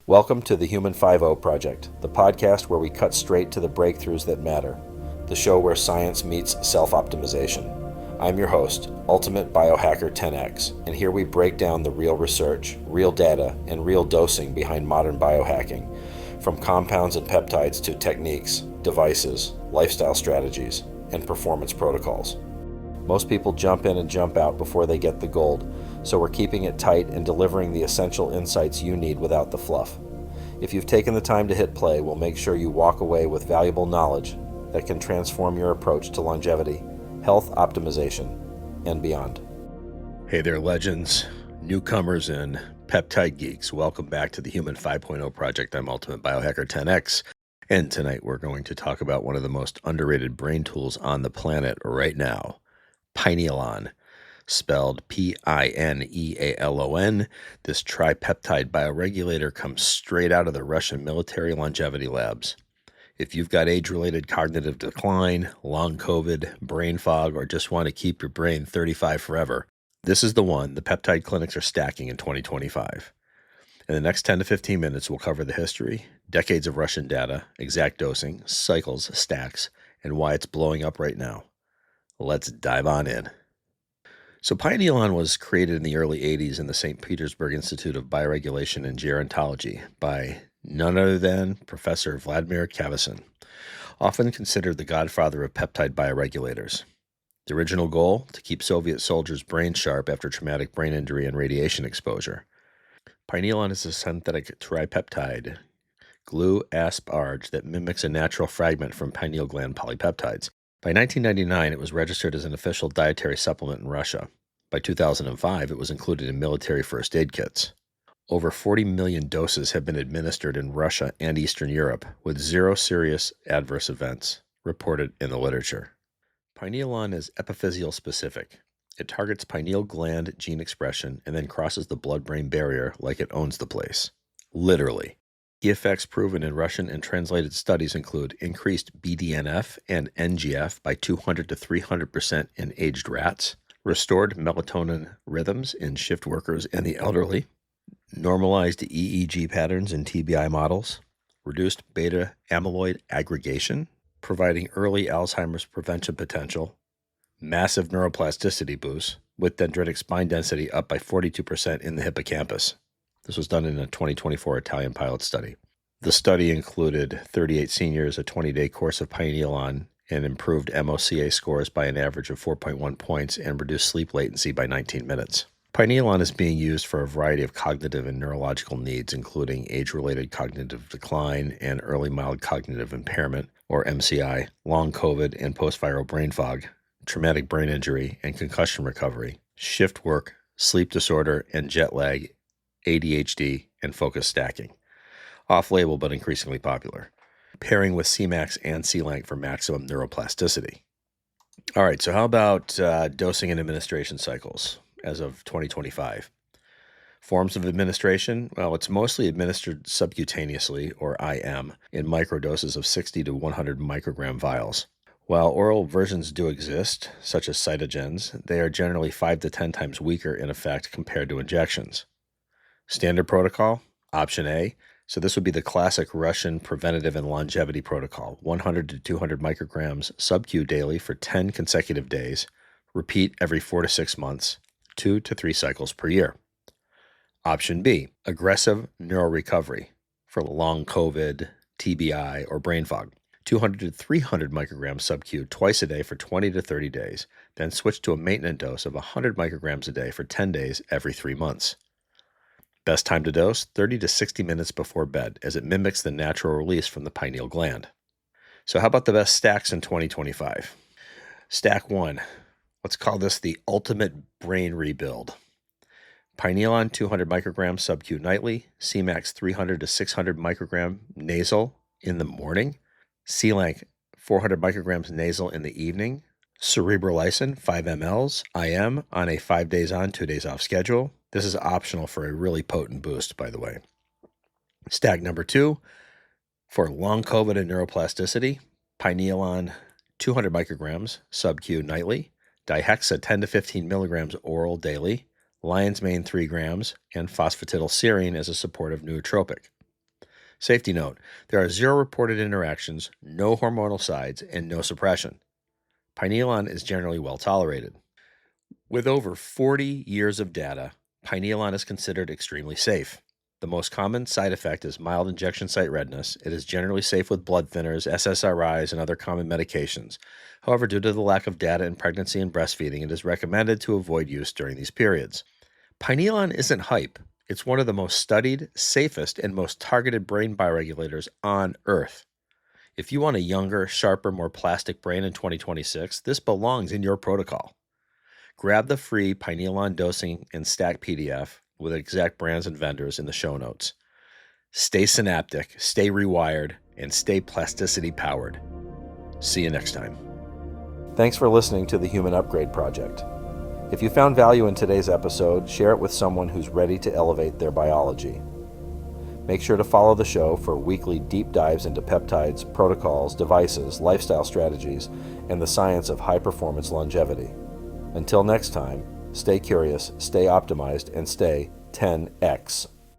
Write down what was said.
Welcome to the Human 5.0 Project, the podcast where we cut straight to the breakthroughs that matter, the show where science meets self-optimization. I'm your host, Ultimate Biohacker 10X, and here we break down the real research, real data, and real dosing behind modern biohacking, from compounds and peptides to techniques, devices, lifestyle strategies, and performance protocols. Most people jump in and jump out before they get the gold, so we're keeping it tight and delivering the essential insights you need without the fluff. If you've taken the time to hit play, we'll make sure you walk away with valuable knowledge that can transform your approach to longevity, health optimization, and beyond. Hey there, legends, newcomers, and peptide geeks. Welcome back to the Human 5.0 Project. I'm Ultimate Biohacker 10X, and tonight we're going to talk about one of the most underrated brain tools on the planet right now, Pinealon. Spelled Pinealon. This tri-peptide bioregulator comes straight out of the Russian military longevity labs. If you've got age-related cognitive decline, long COVID, brain fog, or just want to keep your brain 35 forever, this is the one the peptide clinics are stacking in 2025. In the next 10 to 15 minutes, we'll cover the history, decades of Russian data, exact dosing, cycles, stacks, and why it's blowing up right now. Let's dive on in. So Pinealon was created in the early 80s in the St. Petersburg Institute of Bioregulation and Gerontology by none other than Professor Vladimir Khavinson, often considered the godfather of peptide bioregulators. The original goal, to keep Soviet soldiers' brains sharp after traumatic brain injury and radiation exposure. Pinealon is a synthetic tri-peptide glue-asparage that mimics a natural fragment from pineal gland polypeptides. By 1999, it was registered as an official dietary supplement in Russia. By 2005, it was included in military first aid kits. Over 40 million doses have been administered in Russia and Eastern Europe, with 0 serious adverse events reported in the literature. Pinealon is epiphyseal specific. It targets pineal gland gene expression and then crosses the blood-brain barrier like it owns the place. Literally. Key effects proven in Russian and translated studies include increased BDNF and NGF by 200 to 300% in aged rats, restored melatonin rhythms in shift workers and the elderly, normalized EEG patterns in TBI models, reduced beta amyloid aggregation, providing early Alzheimer's prevention potential, massive neuroplasticity boost, with dendritic spine density up by 42% in the hippocampus. This was done in a 2024 Italian pilot study. The study included 38 seniors, a 20-day course of Pinealon, and improved MOCA scores by an average of 4.1 points and reduced sleep latency by 19 minutes. Pinealon is being used for a variety of cognitive and neurological needs, including age-related cognitive decline and early mild cognitive impairment, or MCI, long COVID and post-viral brain fog, traumatic brain injury and concussion recovery, shift work, sleep disorder and jet lag, ADHD, and focus stacking. Off-label but increasingly popular. Pairing with Semax and Selank for maximum neuroplasticity. All right, so how about dosing and administration cycles as of 2025? Forms of administration? Well, it's mostly administered subcutaneously, or IM, in microdoses of 60 to 100 microgram vials. While oral versions do exist, such as cytogens, they are generally 5 to 10 times weaker in effect compared to injections. Standard protocol, option A. So this would be the classic Russian preventative and longevity protocol, 100 to 200 micrograms sub-Q daily for 10 consecutive days. Repeat every 4 to 6 months, 2 to 3 cycles per year. Option B, aggressive neuro-recovery for long COVID, TBI, or brain fog. 200 to 300 micrograms sub-Q twice a day for 20 to 30 days, then switch to a maintenance dose of 100 micrograms a day for 10 days every 3 months. Best time to dose, 30 to 60 minutes before bed, as it mimics the natural release from the pineal gland. So how about the best stacks in 2025? Stack 1. Let's call this the ultimate brain rebuild. Pinealon 200 micrograms sub-Q nightly, Semax 300 to 600 microgram nasal in the morning, Selank 400 micrograms nasal in the evening, Cerebrolysin 5 mLs IM on a 5 days on, 2 days off schedule. This is optional for a really potent boost, by the way. Stack number 2, for long COVID and neuroplasticity, Pinealon 200 micrograms sub-Q nightly, Dihexa 10 to 15 milligrams oral daily, lion's mane 3 grams, and phosphatidylserine as a supportive nootropic. Safety note, there are 0 reported interactions, no hormonal sides, and no suppression. Pinealon is generally well tolerated. With over 40 years of data, Pinealon is considered extremely safe. The most common side effect is mild injection site redness. It is generally safe with blood thinners, SSRIs, and other common medications. However, due to the lack of data in pregnancy and breastfeeding, it is recommended to avoid use during these periods. Pinealon isn't hype. It's one of the most studied, safest, and most targeted brain bioregulators on Earth. If you want a younger, sharper, more plastic brain in 2026, this belongs in your protocol. Grab the free Pinealon dosing and stack PDF with exact brands and vendors in the show notes. Stay synaptic, stay rewired, and stay plasticity powered. See you next time. Thanks for listening to the Human Upgrade Project. If you found value in today's episode, share it with someone who's ready to elevate their biology. Make sure to follow the show for weekly deep dives into peptides, protocols, devices, lifestyle strategies, and the science of high-performance longevity. Until next time, stay curious, stay optimized, and stay 10x.